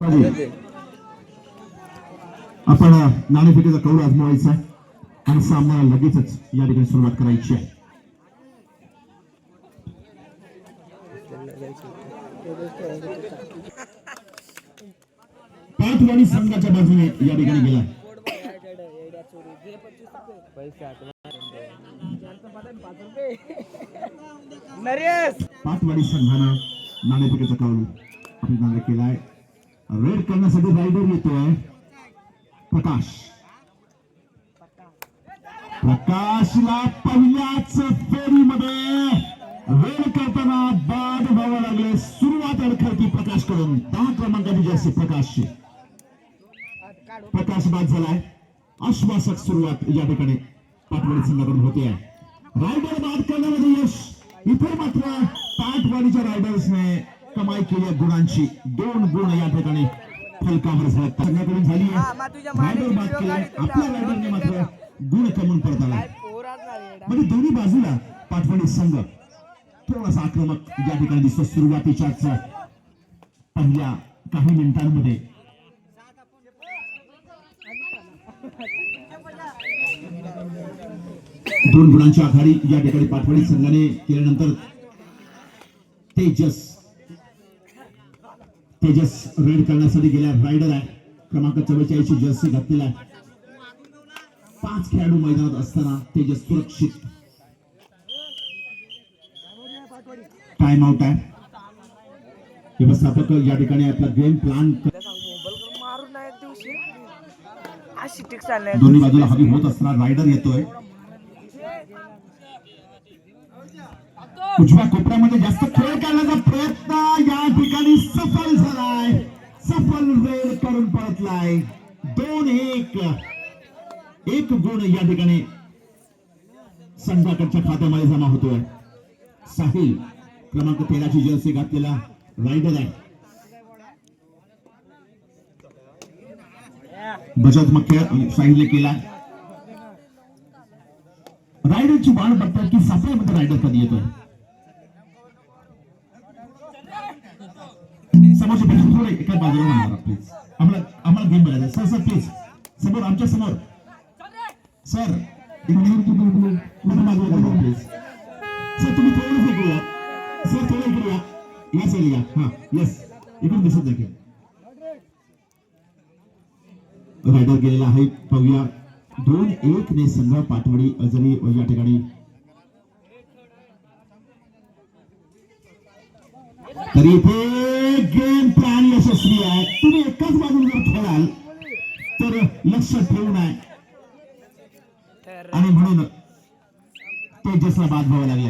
आपण नाणेफेकीचा कौल आजमावायचा आणि सामन्याला लगेचच या ठिकाणी सुरुवात करायची आहे. पाठवाडी संघाच्या बाजूने या ठिकाणी गेला पाठवाडी संघानं नाणेफेकीचा कौल आपल्याला केलाय. रेड करण्यासाठी रायडर येतोय प्रकाश. प्रकाशला पहिल्याच फेरीमध्ये रेड करताना बाद व्हावं लागले. सुरुवात अडखळती प्रकाश कडून 10 क्रमांकाची जर्सी प्रकाशची. प्रकाश बाद झालाय. आश्वासक सुरुवात या ठिकाणी पाटवाडी संघाकडून होते आहे. रायडर बाद करण्यामध्ये यश. इथे मात्र पाटवाडीच्या रायडर्सने कमाई केली गुणांची. 2 गुण या ठिकाणी फलकावर संघाकडून झाली आहे. रायडर बाद केलाय. आपल्या रायडरने मात्र गुण कमवून परत आला. म्हणजे दोन्ही बाजूला पाटवाडी संघ थोडासा आक्रमक या ठिकाणी दिसतो सुरुवातीच्याच पहिल्या काही मिनिटांमध्ये. दोन गुणांची आघाडी या ठिकाणी पाटवाडी संघाने केल्यानंतर तेजस रेड करण्यासाठी गेल्या. रायडर आहे क्रमांक 44 ची जर्सी घातलेला आहे. 5 खेळाडू मैदानात असताना तेजस सुरक्षित. टाइम आउट आहे. व्यवस्थापक या ठिकाणी आपला गेम प्लॅन दोन्ही बाजूला हवी होत असताना रायडर येतोय. उजव्या कोपऱ्यामध्ये जास्त खेळ करण्याचा प्रयत्न या ठिकाणी सफल झालाय. सफल रेड करून परतलाय. 2-1 एक गुण या ठिकाणी संघाकडच्या खात्यामध्ये जमा होतोय. साहिल क्रमांक 13 ची जर्सी घातलेला रायडर आहे. बचत मग साहिलने केला. रायडरची वाढ बघतात की सापळ्यामध्ये रायडर कधी येतोय. समोरचे पेक्षा थोडे एका बाजूला मारा प्लीज. आम्हाला गेम बघायचा. सर सर प्लीज समोर आमच्या समोर सर प्लीज. सर तुम्ही थोडं इकडे. सर थोडं इकडे या. या सर या. हा येस इकडून दिसत नाही. रायडर गेलेला आहे. पाहूया 2-1 ने संघ पाटवाडी अजरी या ठिकाणी. तरी इथे गेम प्लॅन यशस्वी आहे. तुम्ही एकाच बाजूला जर खेळाल तर लक्ष ठेवून आहे आणि म्हणून तेजसला बाद व्हावं लागले.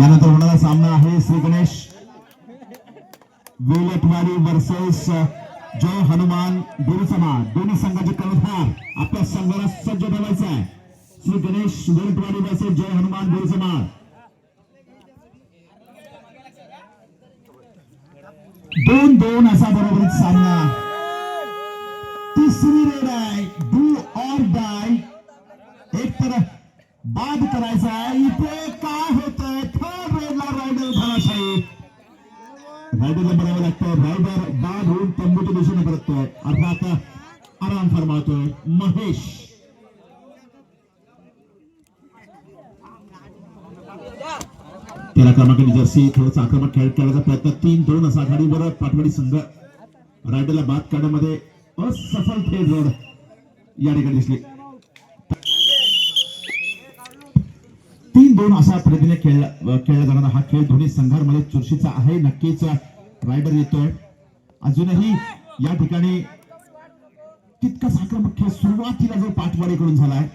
यानंतर होणारा सामना आहे श्री गणेश वेलटवाडी वर्सेस जय हनुमान बोरीसमा. दोन्ही संघाचे कर्णधार आपल्या संघाला सज्ज ठेवायचा आहे. श्री गणेश वेलटवाडी वर्सेस जय हनुमान बोरीसमा. 2-2 असा बरोबरीत सामना. तिसरी रेड आहे. Do or die. एक तर बाद करायचा आहे. इथे काय होतंय. थर्ड रेडला रायडर धराशायी. रायडरला बरोबर लागतं. रायडर बाद होऊन तंबूच्या दिशेने परततोय. अर्थात आराम फरमावतोय महेश. तेरा क्रमांकाची जर्सी थोडासा आक्रमक खेळ खेळण्याचा प्रयत्न. 3-2 असा आघाडीवर पाटवाडी संघ. रायडरला बाद करण्यामध्ये असफल थेट रोड या ठिकाणी दिसली. 3-2 अशा पद्धतीने खेळला जाणारा हा खेळ दोन्ही संघांमध्ये चुरशीचा आहे. नक्कीच रायडर येतोय. अजूनही या ठिकाणी तितकाच आक्रमक खेळ सुरुवातीला जो पाटवाडीकडून झालाय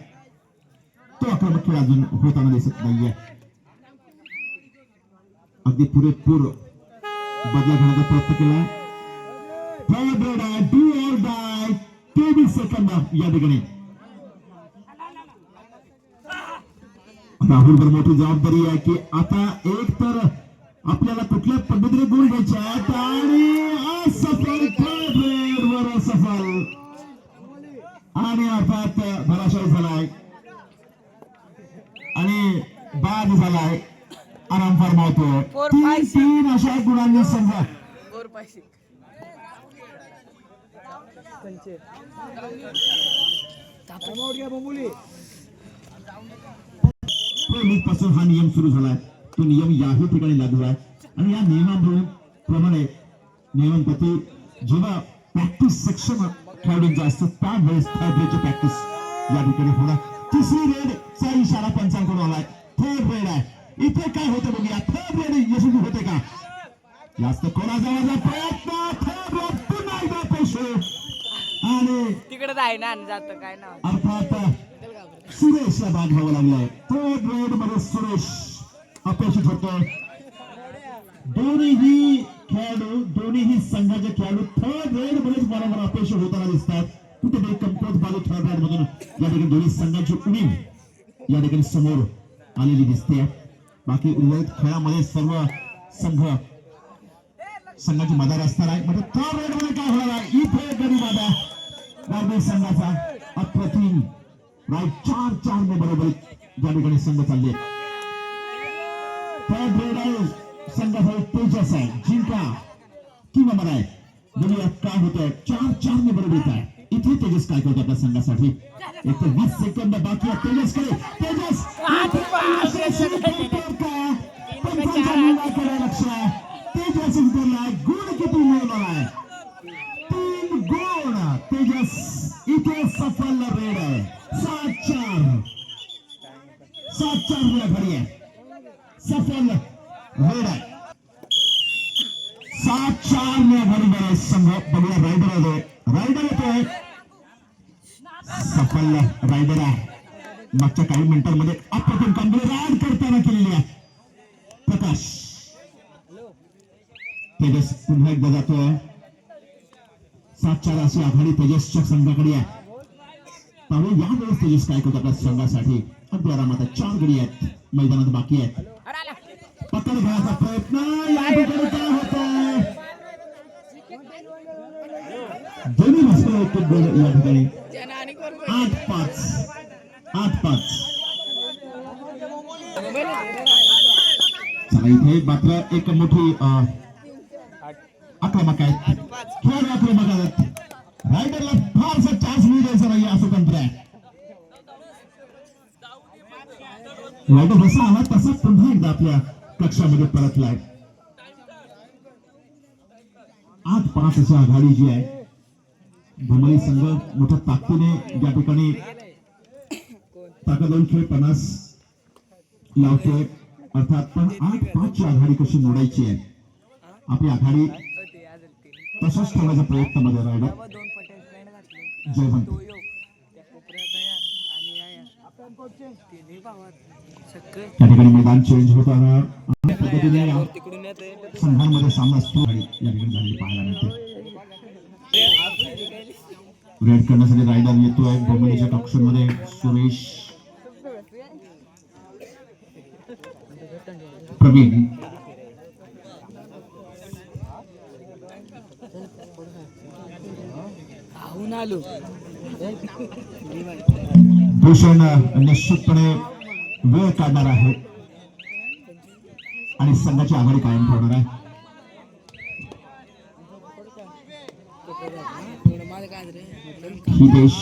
तो आक्रमक खेळ अजून होताना दिसत नाहीये. अगदी पुरेपूर बदला घेण्याचा प्रयत्न केला. Do or die. 23 सेकंद या ठिकाणी. राहुलवर मोठी जबाबदारी आहे की आता एक तर आपल्याला कुठल्या पद्धतीने गुण घ्यायचे आहेत आणि असफल थर्ड रेडवर असफल आणि अर्थात धराशायी झालाय आणि बाद झालाय. आराम फरमावतो. 3 अशा गुणांनी संघ पासून हा नियम सुरू झालाय. तो नियम याही ठिकाणी लागू आहे आणि या नियमाप्रमाणे नियमांप्रती जेव्हा प्रॅक्टिस सेक्शन खेळाडूंचं असतं त्यावेळेस थर्ड रेडची प्रॅक्टिस या ठिकाणी होणार. तिसरी रेडचा इशारा पंचांकडून आलाय. थर्ड रेड आहे. इथे काय होतं बघूया. थर्ड रेड यशस्वी होते का? जास्त कोणाचा प्रयत्न. थर्ड रेड पुन्हा एकदा पेशो आणि तिकडे आहे ना जात काय ना अर्थात सुरेशला भाग घ्यावा लागलाय. थर्ड रेड मध्ये सुरेश अपेक्षित होतो. दोन्ही खेळाडू दोन्ही संघाचे खेळाडू थर्ड रेड मध्येच बरोबर अपेक्षित होताना दिसतात. कुठेतरी कमकुवत बाजू थर्ड रेड मधून या ठिकाणी दोन्ही संघाची उणीव या ठिकाणी समोर आलेली दिसते. बाकी उर्वरित खेळामध्ये सर्व संघाची मदार असणार आहे. म्हणजे थर्ड रेड मध्ये काय होणार आहे? इथे गडी मादा रायगड संघाचा अप्रतिम राईट 4-4 ने बरोबर या ठिकाणी संघ चालले. थर्ड रेड आहे संघाचा तेजस आहे. जिंका किंवा मराय बघूया काय होतंय. 4-4 ने बरोबर येत आहे. इथे तेजस काय करतो आपल्या संघासाठी? एक 20 सेकंद बाकी आहे. तेजस कडे तेजस तेजस उतरलाय. गुण किती मिळवणार आहे? 3 गुण. तेजस इथे सफल रेड आहे. 7-4 घडी आहे. सफल रेड आहे. 7-4 घडी संघ बघूया. रायडर येतोय. सफल रायडर आहे. मागच्या काही मिनिटांमध्ये अप्रतिम कामगिरी राड करताना केलेली आहे. प्रकाश तेजस पुन्हा एकदा जातोय. 7-4 अशी आघाडी तेजसच्या संघाकडे आहे. त्यामुळे यावेळेस तेजस काय करतो आपल्या संघासाठी? अगदी आरामात 4 गडी आहेत मैदानात बाकी आहेत. पकड घ्यायचा प्रयत्न या ठिकाणी काय होतंय? दोन्ही भास्कर एक गोल या ठिकाणी 8-5 चला इथे मात्र एक मोठी आक्रमक आहेत. खेळाडू आक्रमक आहेत. रायडरला फारसा चान्स मिळू द्यायचा नाही असं तंत्र आहे. रायडर जसा आला तसा पुन्हा एकदा आपल्या कक्षामध्ये परतलाय. 8-5 अशी आघाडी जी आहे. भोमली संघ मोठ्या ताकदीने या ठिकाणी ताकद लावून खेळ 50 लावतोय. अर्थात पण 8-5 ची आघाडी कशी मोडायची आहे? आपली आघाडी तसाच ठेवण्याचा प्रयत्न मध्ये रायडर जयवंत त्या ठिकाणी मैदान चेंज होताना संघांमध्ये सामना सुरू या ठिकाणी झालेली पाहायला मिळते. रेड करण्यासाठी रायडर येतोय. भोमलीच्या कक्षामध्ये सुरेश प्रवीण भूषण निश्चितपणे वेळ काढणार आहे आणि संघाची आघाडी कायम ठेवणार आहे. हितेश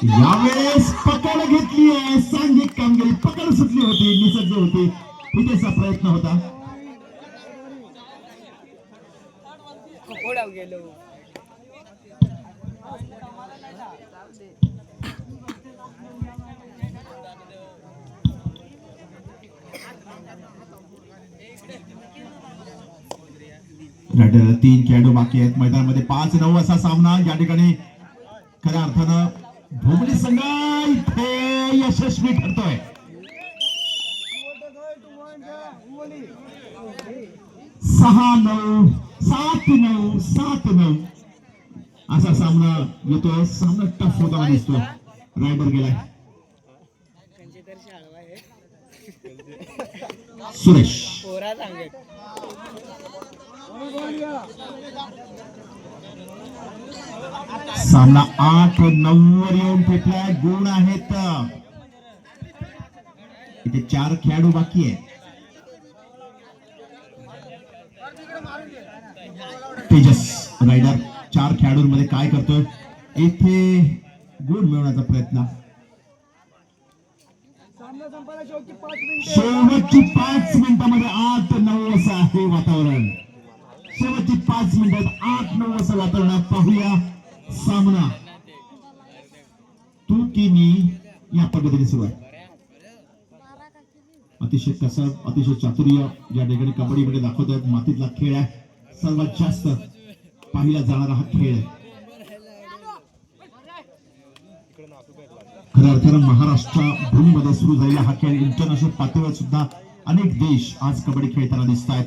यावेळेस पकड घेतली आहे. सांघिक कामगिरी. पकड सुटली होती. निसर्ग होती. हितेशचा प्रयत्न होता. रायडर 3 खेळाडू बाकी आहेत मैदानामध्ये. 5-9 असा सामना या ठिकाणी खऱ्या अर्थानं भोमली संघ इथे यशस्वी ठरतोय. 6-9 7-9 असा सामना येतोय. सामना टफ होताना दिसतोय. रायडर गेलाय. सुरेश सामना 8-9 वर येऊन ठेपलाय. गुण आहेत इथे 4 खेळाडू बाकी आहेत. तेजस रायडर 4 खेळाडूंमध्ये काय करतोय इथे गुण मिळवण्याचा प्रयत्न. शेवटची 5 मिनिटांमध्ये 8-9 असं आहे वातावरण. शेवटची 5 मिनिटात 8-9 असं वातावरणात पाहूया सामना तू की मी या पद्धतीने सुरू आहे. अतिशय कसब अतिशय चातुर्य या ठिकाणी कबड्डीमध्ये दाखवतात. मातीतला खेळ आहे. सर्वात जास्त पाहिला जाणारा हा खेळ आहे. खऱ्या अर्थानं महाराष्ट्र भूमीमध्ये सुरू झालेला हा खेळ इंटरनॅशनल पातळीवर सुद्धा अनेक देश आज कबड्डी खेळताना दिसत आहेत.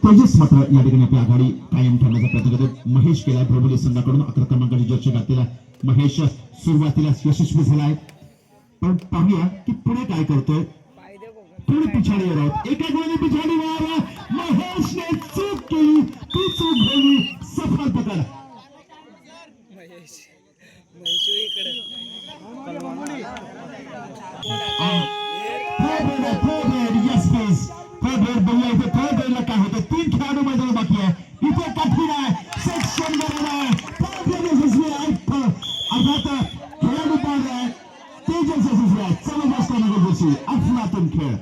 तेजस मात्र या ठिकाणी आपली आघाडी कायम ठेवण्याचा प्रयत्न करतो. महेश केलाय भोबली संघाकडून 11 क्रमांकाची जर्सी घातलेला महेश सुरुवातीला यशस्वी झालाय. पण पाहूया की पुढे काय करतोय. पुढे पिछाडीवर आहोत. एका गुणाने पिछाडीवर महेशने चूक केली. ती चूक झाली सफल पकड. काय होतं 3 खेळाडू मैदान बाकी आहे. इथे कठीण आहे. सेक्शन अर्थात खेळाडू पाहिजे आहे. तेजस यशस्वी आहे. जबरदस्त अफलातून खेळ.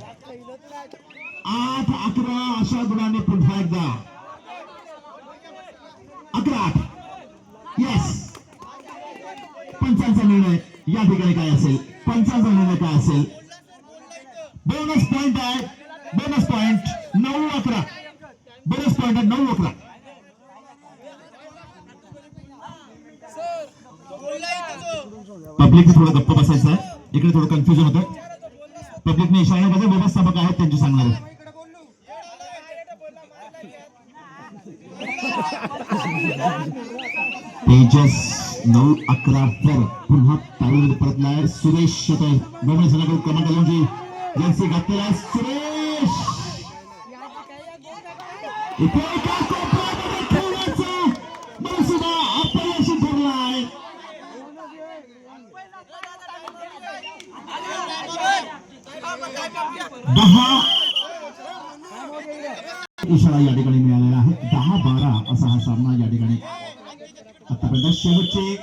8-11 अशा गुणांनी पुन्हा एकदा 11-8. येस पंचांचा निर्णय या ठिकाणी काय असेल. पंचांचा निर्णय काय असेल. बोनस पॉइंट आहे. Bonus point 9-11. बोनस पॉइंट आहे 9-11. पब्लिक थोडं गप्प बसायचं आहे. इकडे थोडं कन्फ्युजन होतं. पब्लिकने इशारा बघा. व्यवस्थापक आहेत त्यांची सांगणार. तेजस 9-11 वर पुन्हा तालुक्यात परतलाय. सुरेश गोमळे संघाकडून क्रमांक 2 ची जर्सी घातलेला सुरेश. इथे एका कोपऱ्यामध्ये खेळण्याचा मनसुबा अपयशी ठरलाय. इशारा या ठिकाणी मिळालेला आहे. 10-12 असा हा सामना या ठिकाणी आतापर्यंत. शेवटचे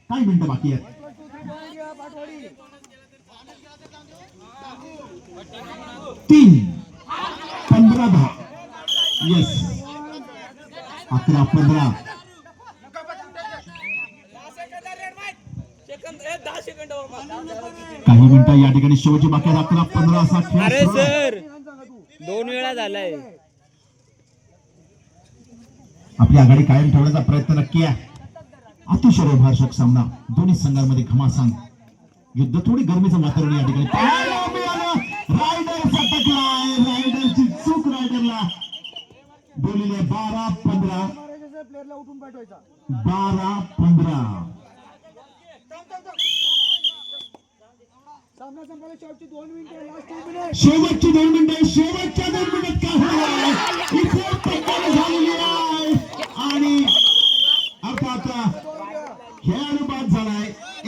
काही मिनिटं बाकी आहेत. 3-15-10. येस 11-15. काही मिनिटं या ठिकाणी शेवटची बाकी आहेत. 11-15 असा खेळ सर 2 वेळा झालाय. आपली आघाडी कायम ठेवण्याचा प्रयत्न नक्की आहे. अतिशय रोमहर्षक सामना. दोन्ही संघांमध्ये घमासान युद्ध. थोडी गरमीचं वातावरण या ठिकाणी पाहायला मिळालं. रायडर सटकलाय. रायडरची चूक. रायडरला बोललेले 12-15. 12-15. शेवटची 2 मिनिटं. शेवटच्या 2 मिनिटात काय होणार इथे पकड झालेली आहे. आणि अर्थात खेळाडू बाद झालाय.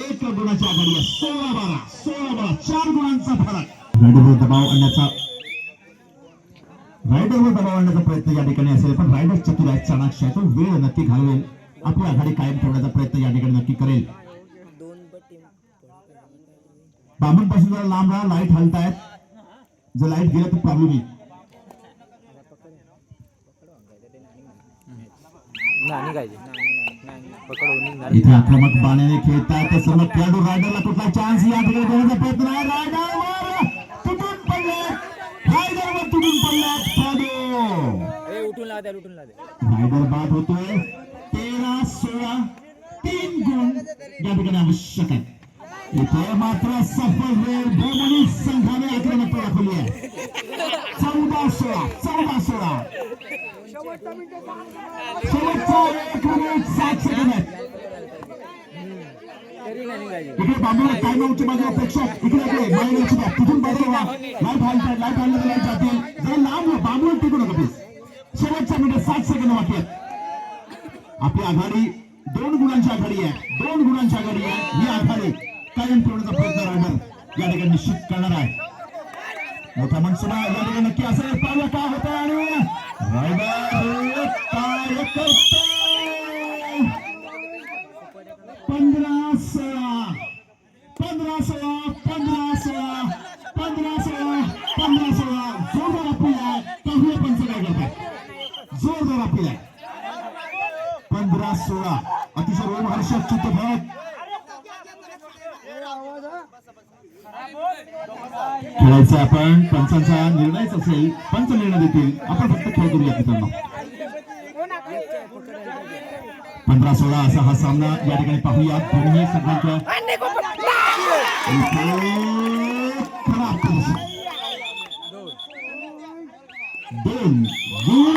1 गुणाची आघाडी. 16-12. 4 गुणांचा फरक. रायडरवर दबाव आणण्याचा प्रयत्न या ठिकाणी असेल. पण रायडर चतुर आहे. चाणाक्ष आहे. तो वेळ नक्की घालवेल. आपली आघाडी कायम ठेवण्याचा प्रयत्न या ठिकाणी नक्की करेल. बामण पासून जरा लांब राहा. लाईट हलतायत. जर लाईट गेलं तर प्रॉब्लेम येईल. इथे आक्रमक बाण्याने खेळतायत सर्व खेळाडू. रायडरला कुठला चान्स या ठिकाणी देण्याचा प्रयत्न आहे. रायडरवर तुटून पडले. रायडरवर तुटून पडले खेळाडू. रायडर बाद होतोय. 13-16. 3 गुण या ठिकाणी आवश्यक आहे. इथे मात्र सफल वेळ भोमणी संघाने आक्रमकता दाखवली आहे. 14-16. 14-16. शेवटचा 1 मिनिट 7 सेकंद. तरी नाही निघायचे. इकडे बांबू टाइम आउटच्या बाजूला प्रेक्षक इकडे मागे लक्ष द्या. तिथून बाजूला लाईट हालतात, लाईट हाललं तर लाईट जातील. जरा लांब बांबू टिकू नका प्लीज. शेवटच्या मिनिट 60 सेकंद बाकी आहेत. आपली आघाडी 2 गुणांची आघाडी आहे. 2 गुणांची आघाडी आहे. ही आघाडी कायम ठेवण्याचा प्रयत्न रायडर या ठिकाणी निश्चित करणार आहे. मोठा मनसुबा या ठिकाणी नक्की असेल. पाहूया काय होतं आणि रायडर काय करतो. 15-16 15-16 15-16 15-16 15-16 जोरदार अपील आहे. पाहूया पंच काय करतात. जोरदार अपील आहे. 15-16 अतिशय रोमहर्षक चित्रपट. खेळायचं आपण पंचांचा निर्णयच असेल. पंच निर्णय देतील. आपण फक्त खेळ करूया मित्रांनो. 15-16 असा हा सामना या ठिकाणी पाहूया. दोन्ही संघांच्या दोन गुण